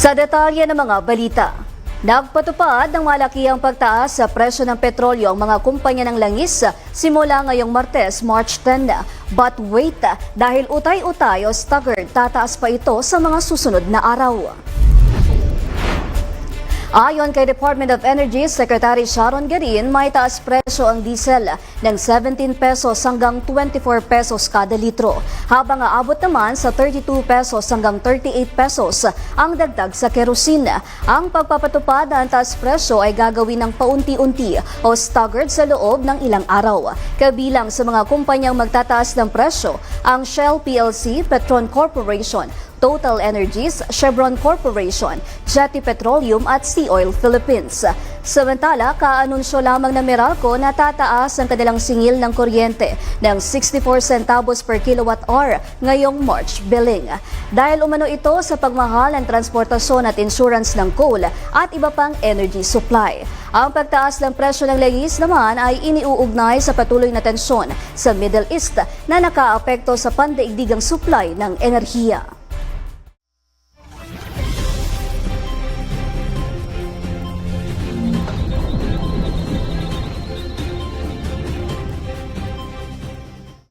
Sa detalye ng mga balita, nagpatupad ng malakihang pagtaas sa presyo ng petrolyo ang mga kumpanya ng langis simula ngayong Martes, March 10. But wait, dahil utay-utay o staggered, tataas pa ito sa mga susunod na araw. Ayon kay Department of Energy Secretary Sharon Garin, may taas presyo ang diesel ng 17 pesos hanggang 24 pesos kada litro, habang aabot naman sa 32 pesos hanggang 38 pesos ang dagdag sa kerosene. Ang pagpapatupad ng taas presyo ay gagawin ng paunti-unti o staggered sa loob ng ilang araw. Kabilang sa mga kumpanyang magtataas ng presyo ang Shell PLC, Petron Corporation, Total Energies, Chevron Corporation, Jetty Petroleum at Sea Oil Philippines. Samantala, kaanunsyo lamang ng Meralco na tataas ang kanilang singil ng kuryente ng 64 centavos per kilowatt-hour ngayong March billing. Dahil umano ito sa pagmahal ng transportasyon at insurance ng coal at iba pang energy supply. Ang pagtaas ng presyo ng langis naman ay iniuugnay sa patuloy na tensyon sa Middle East na nakaapekto sa pandaigdigang supply ng enerhiya.